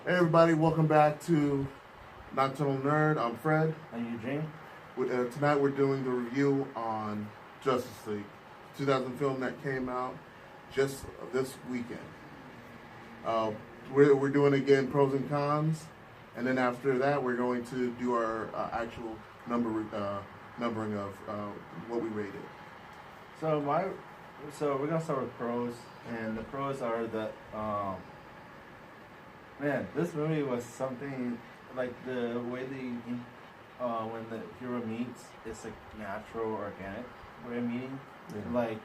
Hey everybody, welcome back to Nocturnal Nerd. I'm Fred. And Eugene? Tonight we're doing the review on Justice League, 2000 film that came out just this weekend. We're doing again pros and cons, and then after that we're going to do our actual numbering of what we rated. So we're gonna start with pros, and the pros are that man, this movie was something like the way when the hero meets, it's like natural, organic way of meeting. Yeah. Like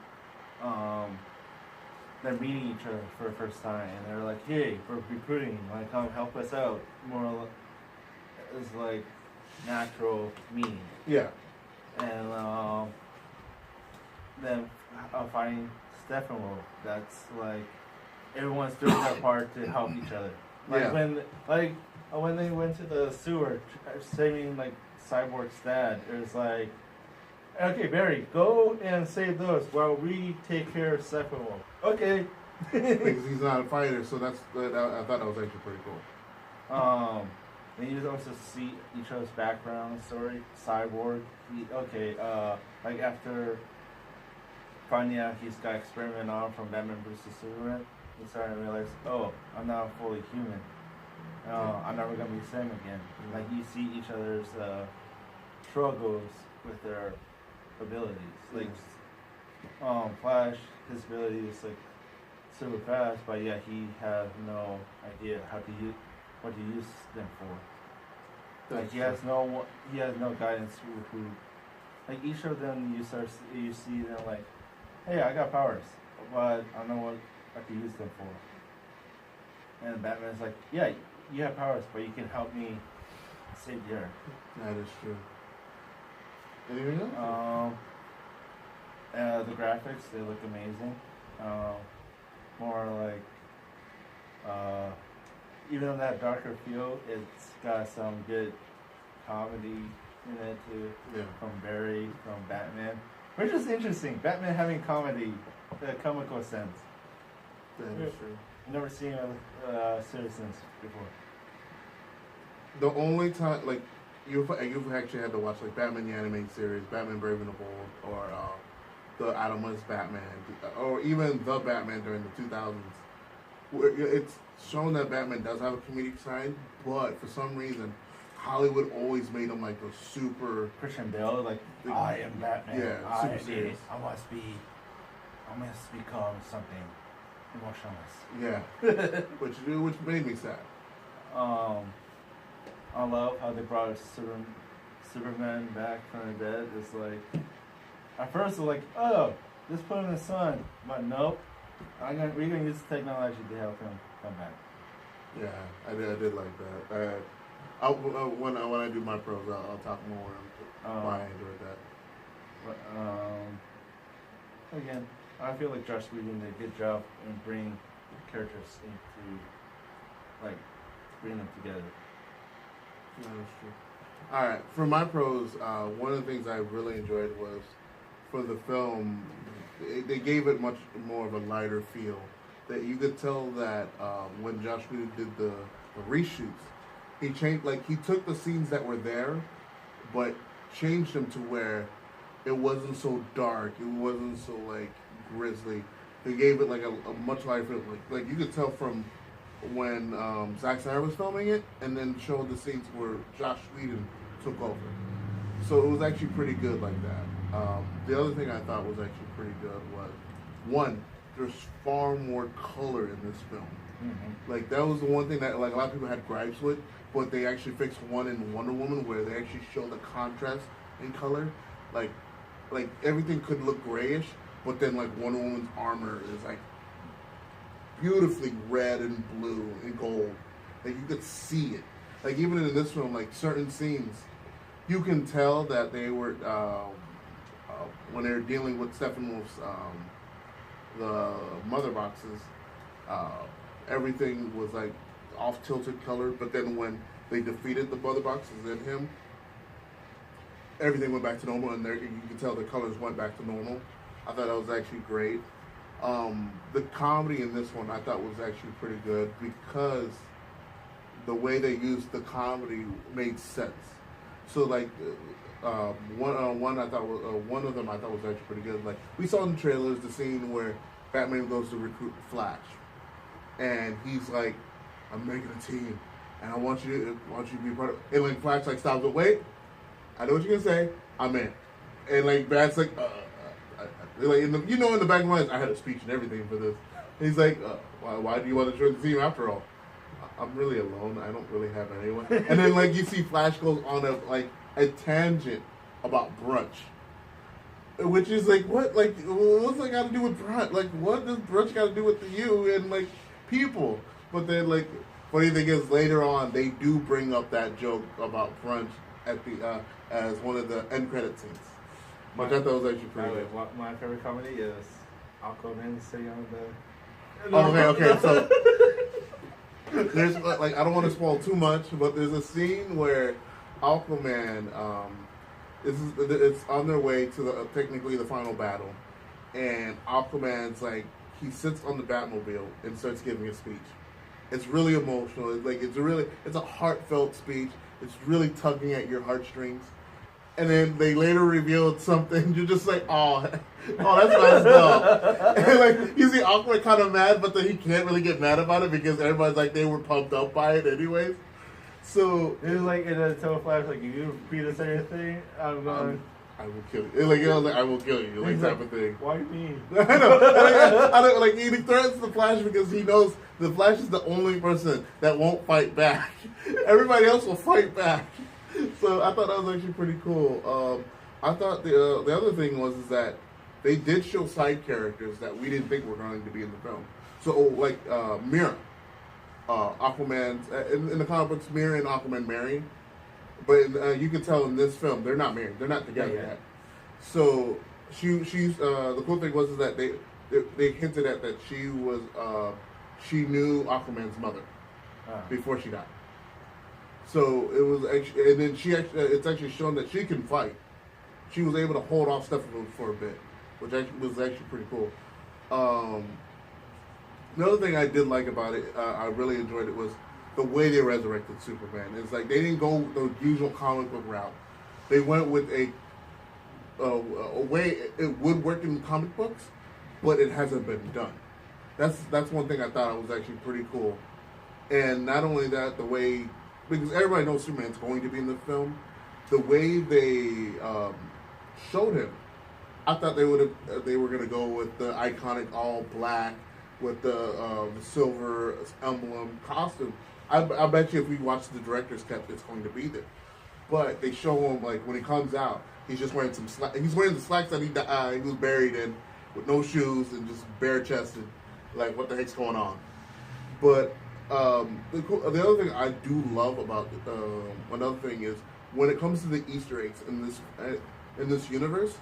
they're meeting each other for the first time, and they're like, "Hey, we're recruiting. Like, come help us out." It's like natural meeting. Yeah. And then finding Steppenwolf. That's like everyone's doing their part to help each other. Yeah. When they went to the sewer saving like Cyborg's dad, it was like, okay, Barry, go and save those while we take care of Steppenwolf. Okay. Because he's not a fighter, so I thought that was actually pretty cool. Then you also see each other's background story. Cyborg, like after finding out he's got experiment on from Batman vs Superman, he's starting to realize, oh, I'm not fully human. I'm never gonna be the same again. Like you see each other's struggles with their abilities. Like Flash, his ability is like super fast, but yeah, he has no idea what to use them for. Like he has no guidance who like each of them you see them like, hey, I got powers, but I don't know what I can use them for. And Batman's like, yeah, you have powers, but you can help me save the Earth. That is true. Anything else? The graphics, they look amazing. More like even in that darker feel, it's got some good comedy in it too. Yeah. From Barry, from Batman. Which is interesting. Batman having comedy, comical sense. That is true. I've never seen Citizens before. The only time, like, you've actually had to watch, like, Batman the Animated Series, Batman Brave and the Bold, or the Adam West Batman, or even the Batman during the 2000s. Where it's shown that Batman does have a comedic side, but for some reason, Hollywood always made him, like, the super... Christian Bale, like, I am Batman. Yeah, super serious. I must become something emotionless. Yeah. which made me sad. I love how they brought Superman back from the dead. It's like, at first it was like, oh, just put him in the sun. But nope, we're gonna use technology to help him come back. Yeah, I did like that. When I do my pros, I'll talk more on why I enjoyed that. But again, I feel like Josh Whedon did a good job in bringing characters into, like, bringing them together. That is true. All right, for my pros, one of the things I really enjoyed was for the film, they gave it much more of a lighter feel. That you could tell that when Josh Whedon did the reshoots, he changed, like, he took the scenes that were there, but changed them to where it wasn't so dark, it wasn't so like grisly. They gave it like a much lighter feel. Like you could tell from when Zack Snyder was filming it, and then showed the scenes where Josh Whedon took over. So it was actually pretty good like that. The other thing I thought was actually pretty good was, one, there's far more color in this film. Mm-hmm. Like that was the one thing that like a lot of people had gripes with, but they actually fixed one in Wonder Woman where they actually show the contrast in color. Like everything could look grayish, but then like Wonder Woman's armor is like beautifully red and blue and gold. Like you could see it. Like even in this film, like certain scenes, you can tell that they were when they were dealing with Steppenwolf's the mother boxes. Everything was like off tilted color, but then when they defeated the mother boxes and him, everything went back to normal, and you can tell the colors went back to normal. I thought that was actually great. The comedy in this one I thought was actually pretty good because the way they used the comedy made sense. So like one I thought was one of them I thought was actually pretty good. Like we saw in the trailers the scene where Batman goes to recruit Flash, and he's like, "I'm making a team, and I want you to be part of." And like Flash like stops, but wait, I know what you're gonna say. I'm in, and like Bat's like, like in the in the back of my mind, I had a speech and everything for this. And he's like, why do you want to join the team after all? I'm really alone. I don't really have anyone. And then like you see Flash goes on a tangent about brunch, which is like what what's that got to do with brunch? Like what does brunch got to do with you and like people? But then like funny thing is later on they do bring up that joke about brunch at the as one of the end credit scenes, which I thought was actually pretty good. My favorite comedy is Aquaman sitting on the. Okay. So there's like I don't want to spoil too much, but there's a scene where Aquaman it's on their way to the technically the final battle, and Aquaman's like he sits on the Batmobile and starts giving a speech. It's really emotional. It's a heartfelt speech. It's really tugging at your heartstrings. And then they later revealed something. You're just like, oh, that's nice though. And like you see Aquaman kind of mad, but then he can't really get mad about it because everybody's like they were pumped up by it anyways. So it was like in a total Flash, like if you repeat the same thing, I'm going. I will kill you. Like, I will kill you, like type of thing. Why me? I know. I don't, like he threatens the Flash because he knows the Flash is the only person that won't fight back. Everybody else will fight back. So I thought that was actually pretty cool. I thought the other thing was that they did show side characters that we didn't think were going to be in the film. So like Mira, Aquaman's in the comic books, Mira and Aquaman marry, but you can tell in this film they're not married. They're not together yet. So she's the cool thing was that they hinted at that she knew Aquaman's mother before she died. So it was actually, and then it's actually shown that she can fight. She was able to hold off Steppenwolf for a bit, which was actually pretty cool. Another thing I did like about it, I really enjoyed it, was the way they resurrected Superman. It's like they didn't go the usual comic book route. They went with a way it would work in comic books, but it hasn't been done. That's one thing I thought was actually pretty cool. And not only that, the way, because everybody knows Superman's going to be in the film, the way they showed him, I thought they were going to go with the iconic all black with the silver emblem costume. I bet you if we watch the director's cut, it's going to be there. But they show him like when he comes out, he's just wearing he's wearing the slacks that he was buried in, with no shoes and just bare chested. Like what the heck's going on? But the other thing I do love about another thing is when it comes to the Easter eggs in this universe,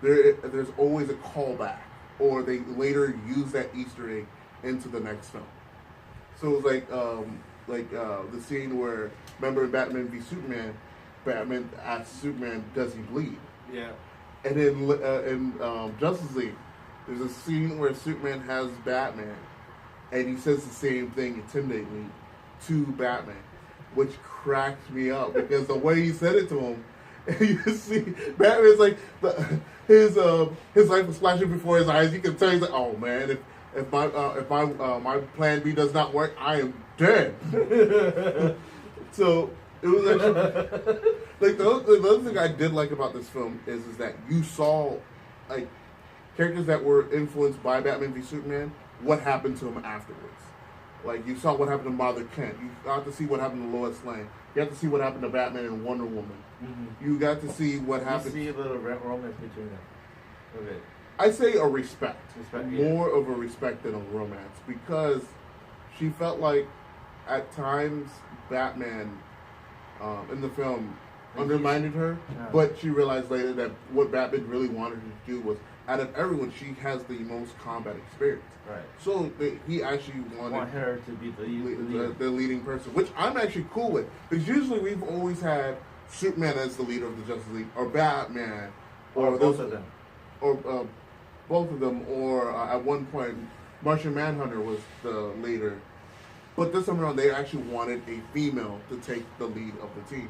there's always a callback, or they later use that Easter egg into the next film. So it was like the scene where, remember in Batman v Superman, Batman asks Superman, "Does he bleed?" Yeah. And then in Justice League, there's a scene where Superman has Batman, and he says the same thing intimidatingly to Batman, which cracked me up because the way he said it to him, and you see Batman's like his life was flashing before his eyes. You can tell he's like, "Oh man, if my plan B does not work, I am dead." So it was actually like the other thing I did like about this film is that you saw like characters that were influenced by Batman v Superman. What happened to him afterwards? Like you saw what happened to Martha Kent. You got to see what happened to Lois Lane. You got to see what happened to Batman and Wonder Woman. Mm-hmm. You got to see what happened. You see a little romance between them. Okay. I say a respect yeah. More of a respect than a romance, because she felt like at times Batman in the film undermined her, but she realized later that what Batman really wanted her to do was, out of everyone, she has the most combat experience. Right. So he actually wanted her to be the leading person, which I'm actually cool with. Because usually we've always had Superman as the leader of the Justice League, or Batman, or both of them, or both of them, or at one point Martian Manhunter was the leader. But this time around, they actually wanted a female to take the lead of the team,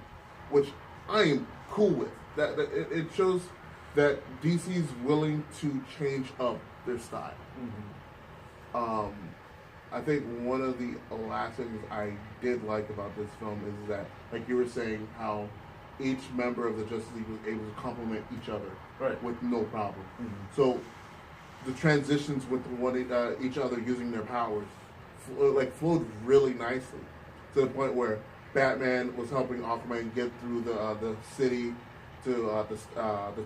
which I am cool with. It shows that DC is willing to change up their style. I think one of the last things I did like about this film is that, like you were saying, how each member of the Justice League was able to complement each other with no problem. So the transitions with each other using their powers flowed really nicely, to the point where Batman was helping Aquaman get through the city to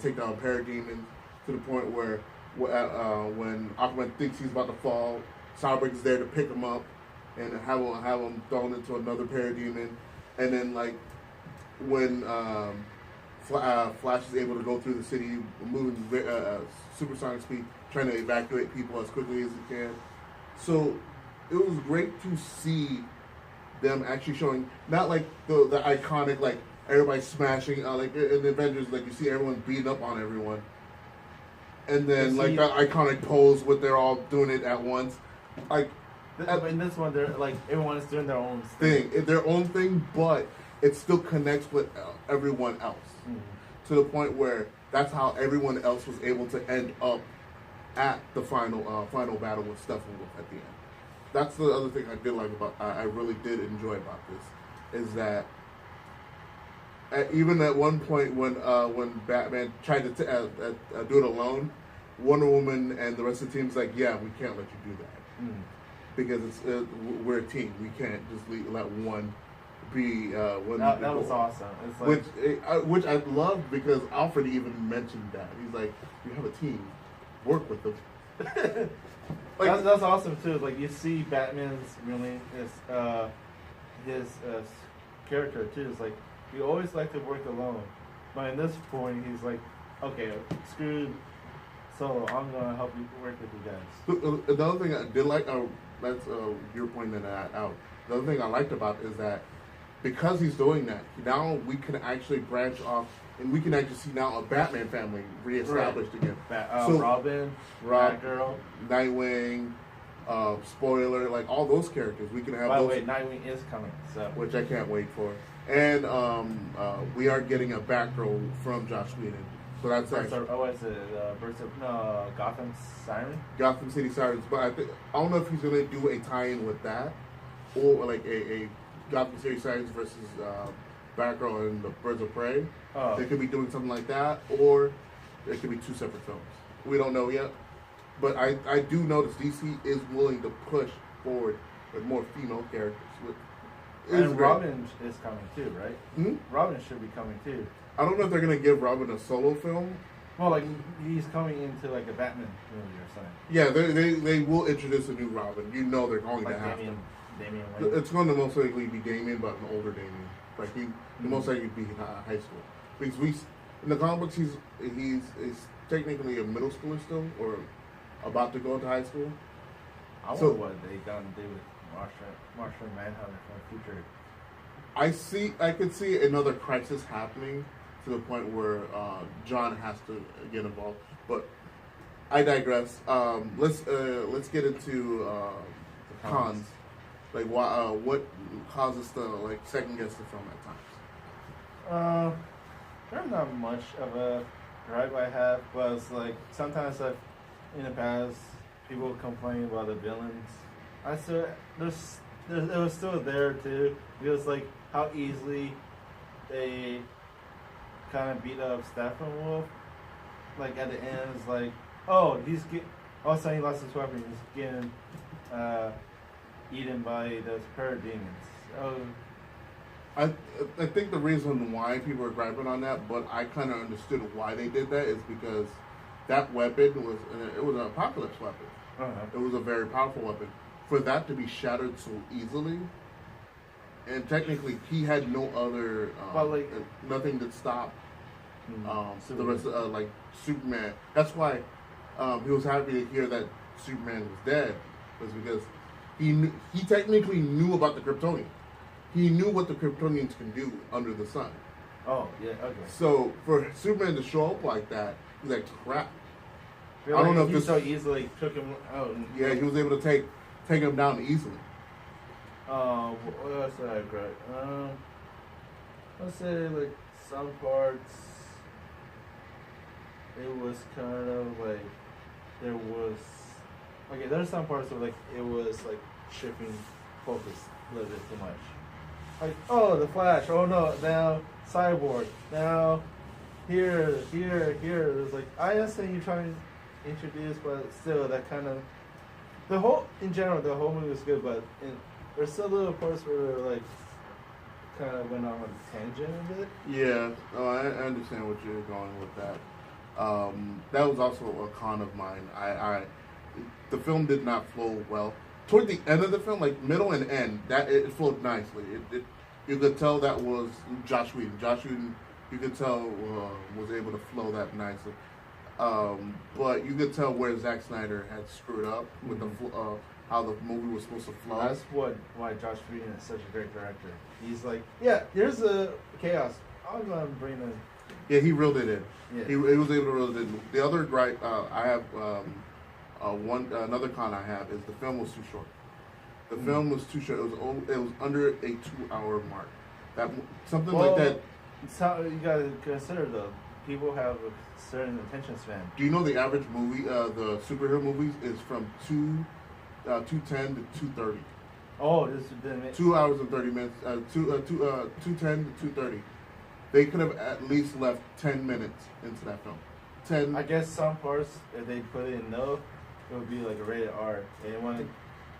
take down parademons, to the point where when Aquaman thinks he's about to fall, Cyborg is there to pick him up and have him thrown into another parademon, and then like when Flash is able to go through the city, moving supersonic speed, trying to evacuate people as quickly as he can. So it was great to see them actually showing, not like the iconic, like everybody smashing, like in the Avengers, like you see everyone beating up on everyone, and then like that iconic pose with they're all doing it at once. Like in this one, they're like everyone is doing their own thing, but it still connects with everyone else, to the point where that's how everyone else was able to end up at the final battle with Steppenwolf at the end. That's the other thing I did like about, I really did enjoy about this, is that even at one point when Batman tried to do it alone, Wonder Woman and the rest of the team's like, yeah, we can't let you do that. Because we're a team. We can't just let one be one. That was awesome. It's like, which I loved, because Alfred even mentioned that. He's like, you have a team, work with them. Like, that's awesome too. Like you see Batman's his character too. It's like you always like to work alone, but in this point he's like, okay, screw Solo. I'm gonna help you work with you guys. So, another thing I did like, that's your point that out. The other thing I liked about it is that because he's doing that, now we can actually branch off, and we can actually see now a Batman family reestablished again. So Robin, Batgirl, Nightwing, spoiler, like all those characters. We can have. By the way, Nightwing is coming, so which I can't wait for. And we are getting a Batgirl from Joss Whedon. So that's actually. Gotham Siren? Gotham City Sirens. But I don't know if he's going to do a tie-in with that, or like a Gotham City Sirens versus Batgirl and the Birds of Prey. They could be doing something like that, or it could be two separate films. We don't know yet. But I do notice DC is willing to push forward with more female characters. And Robin is coming too, right? Hmm? Robin should be coming too. I don't know if they're going to give Robin a solo film. Well, like he's coming into like a Batman movie or something. Yeah, they will introduce a new Robin. You know they're going to have Damian to. Wayne. It's going to most likely be Damian, but an older Damian. Like he most likely be high school. Because in the comic books he's technically a middle schooler still, or about to go into high school. I wonder what they gonna do with Martian Manhunter from the future. I could see another crisis happening, to the point where John has to get involved. But I digress. Let's get into the cons. Like what causes to like second guess the film at times? There's not much of a gripe I have, but it's like sometimes in the past people complain about the villains. I still it was still there too, because like how easily they kind of beat up Steppenwolf. Like at the end, it's like, oh, all of a sudden he lost his weapon. He's getting eaten by those parademons. Oh, I think the reason why people are griping on that, but I kind of understood why they did that, is because that weapon was an apocalypse weapon. It was a very powerful weapon. For that to be shattered so easily, and technically he had no other, nothing to stop the rest of, like Superman. That's why he was happy to hear that Superman was dead, was because he technically knew about the Kryptonians. He knew what the Kryptonians can do under the sun. Oh, yeah, okay. So for Superman to show up like that, he's like, crap. Really? I don't know if this so easily took him out. Yeah, he was able to take him down easily. What else did I regret? Let's say like some parts, it was kind of like there was okay. There's some parts where like it was like shifting focus a little bit too much. Like oh the Flash, oh no now Cyborg, now here. There's like I understand you trying to introduce, but still that kind of the whole in general the whole movie was good, but there's still little parts where like kind of went off on a tangent a bit. Yeah, I understand what you're going with that. That was also a con of mine. The film did not flow well. Toward the end of the film, like middle and end, that it flowed nicely. You could tell that was Josh Whedon. Josh Whedon, you could tell was able to flow that nicely. But you could tell where Zack Snyder had screwed up with how the movie was supposed to flow. That's why Josh Whedon is such a great director. He's like, yeah, here's the chaos. I'm gonna bring in. Yeah, he reeled it in. Yeah. He was able to reel it in. The other I have another con I have is the film was too short. The film was too short. It was under a 2-hour mark. Something like that. It's how you gotta consider though. People have a certain attention span. Do you know the average movie, the superhero movies, is from 2:10 to 2:30. Oh, this didn't make 2 hours and 30 minutes. 2:10 to 2:30. They could have at least left 10 minutes into that film. 10. I guess some parts, if they put it in no, it would be like a rated R. They want to.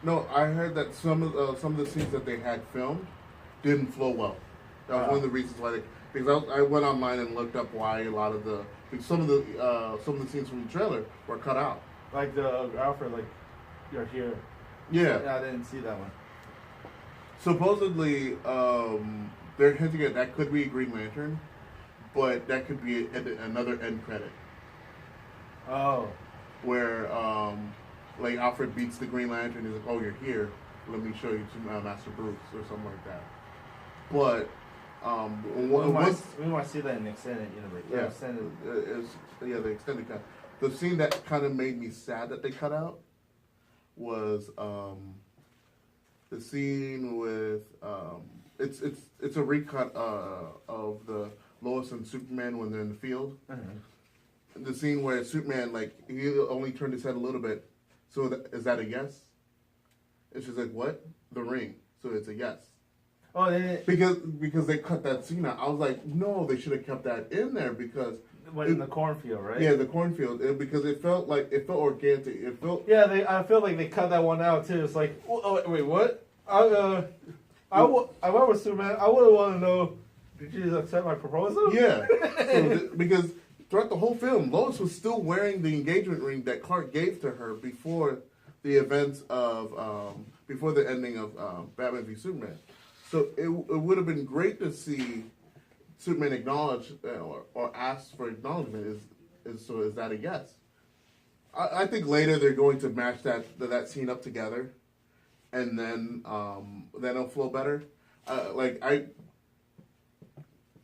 No, I heard that some of the scenes that they had filmed didn't flow well. That was one of the reasons why because I went online and looked up why a lot of some of the scenes from the trailer were cut out. Like the Alfred, like you're here. Yeah. I didn't see that one. Supposedly, they're hinting at that could be Green Lantern, but that could be another end credit. Oh. Where like Alfred beats the Green Lantern, he's like, "Oh, you're here. Let me show you to Master Bruce," or something like that. But we might see that in the extended universe. Yeah, the extended cut. The scene that kind of made me sad that they cut out was the scene with it's a recut of the Lois and Superman when they're in the field. Mm-hmm. The scene where Superman he only turned his head a little bit. So is that a yes? And she's like, "What? The ring." So it's a yes. Oh, because they cut that scene out. I was like, no, they should have kept that in there because in the cornfield, right? Yeah, the cornfield. Because it felt organic. It felt. Yeah, I feel like they cut that one out too. It's like, oh, wait, what? If I was Superman, I would want to know. Did you accept my proposal? Yeah, because throughout the whole film, Lois was still wearing the engagement ring that Clark gave to her before the events of before the ending of Batman v Superman. So it would have been great to see Superman acknowledge or ask for acknowledgement. Is that a yes? I think later they're going to match that scene up together, and then it'll flow better.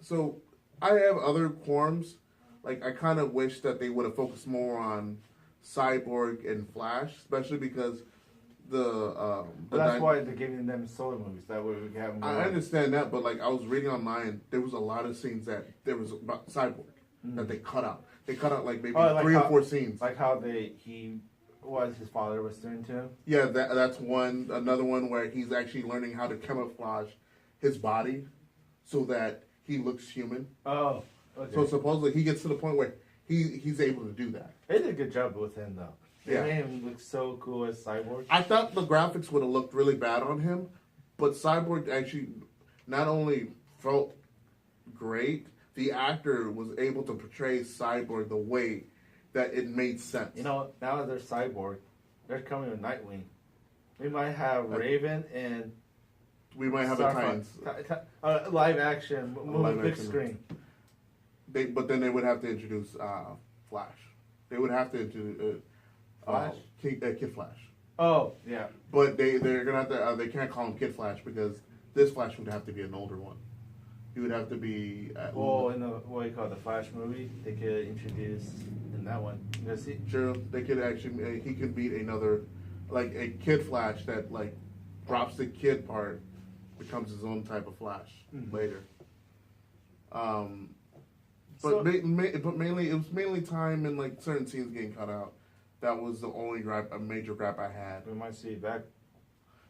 So I have other qualms. Like I kind of wish that they would have focused more on Cyborg and Flash, especially because but that's why they're giving them solo movies. That way we can have more. I understand that, but I was reading online, there was a lot of scenes that there was about Cyborg that they cut out. They cut out maybe 3 or 4 scenes. Like how what his father was doing to him. Yeah, that's one. Another one where he's actually learning how to camouflage his body so that he looks human. Oh, okay. So supposedly he gets to the point where he's able to do that. They did a good job with him though. They Yeah. made him look so cool as Cyborg. I thought the graphics would have looked really bad on him, but Cyborg actually not only felt great, the actor was able to portray Cyborg the way that it made sense. Now that they're Cyborg, they're coming with Nightwing. We might have Raven and we might have a Titans. Live action, movie big screen. But then they would have to introduce Flash. They would have to introduce Flash? Kid Flash. Oh, yeah. But they're gonna have to. They can't call him Kid Flash because this Flash would have to be an older one. He would have to be. In the what you call the Flash movie, they could introduce in that one. Sure, they could actually. He could beat another, a Kid Flash that dropstick kid part becomes his own type of Flash later. But mainly it was mainly time and like certain scenes getting cut out. That was the only a major gripe I had. We might see back.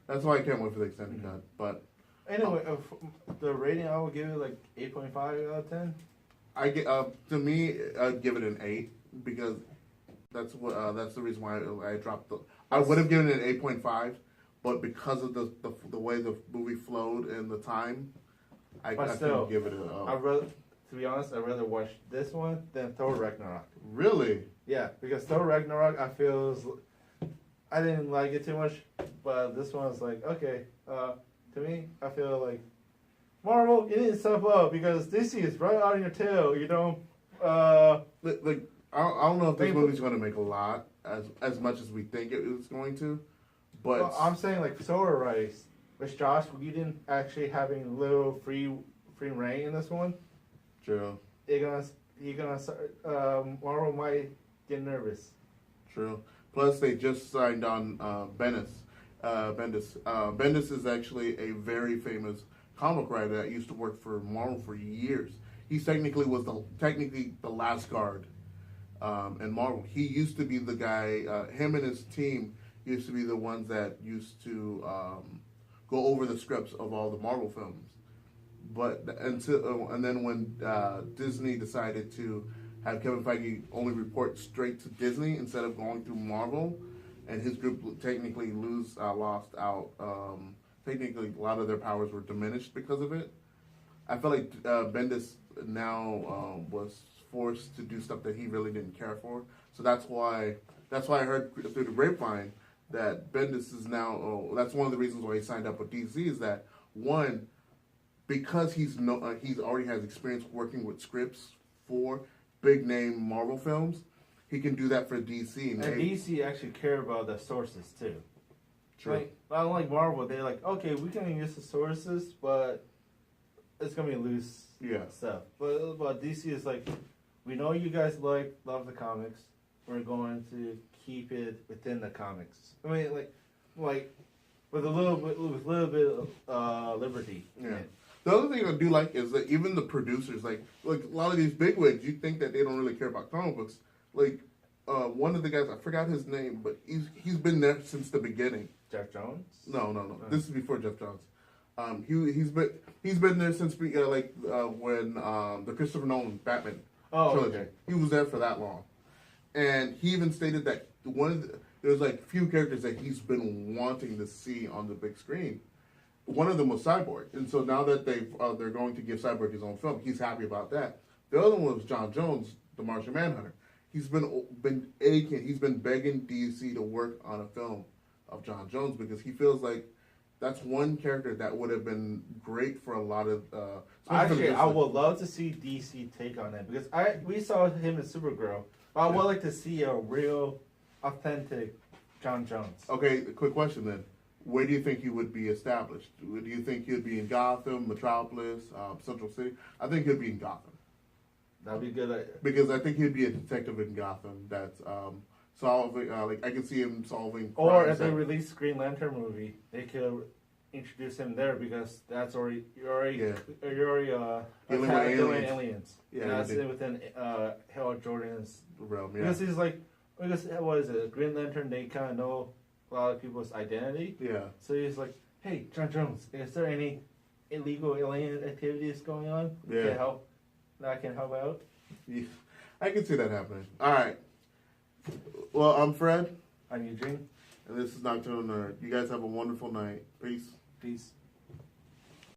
That's why I can't wait for the extended cut. But anyway, the rating I would give it like 8.5 out of 10. I get to me I'd give it an 8 because that's the reason why I dropped the. I would have given it an 8.5, but because of the way the movie flowed and the time, I couldn't give it a. To be honest, I'd rather watch this one than Thor Ragnarok. Really? Yeah, because Thor Ragnarok, I didn't like it too much, but this one's like, okay, to me, I feel like, Marvel, you need to step up, because DC is right out of your tail, you know? Like, I don't know if this movie's going to make a lot, as much as we think it was going to, but... Well, I'm saying, like, Solar Rise, with Josh Whedon actually having a little free reign in this one. True. Marvel might get nervous. True. Plus, they just signed on Bendis. Bendis is actually a very famous comic writer that used to work for Marvel for years. He technically was the last guard in Marvel. He used to be the guy. Him and his team used to be the ones that used to go over the scripts of all the Marvel films. But and then when Disney decided to have Kevin Feige only report straight to Disney instead of going through Marvel, and his group technically lost out. Technically, a lot of their powers were diminished because of it. I feel like Bendis now was forced to do stuff that he really didn't care for. So that's why I heard through the grapevine that Bendis is now. That's one of the reasons why he signed up with DC is that one. Because he already has experience working with scripts for big name Marvel films, he can do that for DC. And DC actually care about the sources too. True. Like, unlike Marvel, they're like, okay, we can use the sources, but it's gonna be loose stuff. But DC is like, we know you guys love the comics. We're going to keep it within the comics. I mean, like with a little bit of liberty. Yeah. The other thing I do like is that even the producers, like a lot of these bigwigs, you think that they don't really care about comic books. Like one of the guys, I forgot his name, but he's been there since the beginning. Jeff Jones? No. This is before Jeff Jones. He's been there since when the Christopher Nolan Batman trilogy. Okay. He was there for that long, and he even stated that there's like few characters that he's been wanting to see on the big screen. One of them was Cyborg, and so now that they're going to give Cyborg his own film, he's happy about that. The other one was John Jones, the Martian Manhunter. He's been aching. He's been begging DC to work on a film of John Jones because he feels like that's one character that would have been great for a lot of. Actually, I would love to see DC take on it because we saw him in Supergirl. But I would like to see a real, authentic John Jones. Okay, quick question then. Where do you think he would be established? Do you think he'd be in Gotham, Metropolis, Central City? I think he'd be in Gotham. That'd be good. Because I think he'd be a detective in Gotham that's solving, like I can see him solving crimes. Or if they release Green Lantern movie, they could introduce him there because you're already dealing with aliens. Yeah, that's within Hal Jordan's realm. Yeah. Because what is it? Green Lantern, they kind of know a lot of people's identity. Yeah. So he's like, hey, John Jones, is there any illegal alien activities going on? Yeah. That I can help out? Yeah. I can see that happening. All right. Well, I'm Fred. I'm Eugene. And this is Nocturnal Nerd. You guys have a wonderful night. Peace. Peace.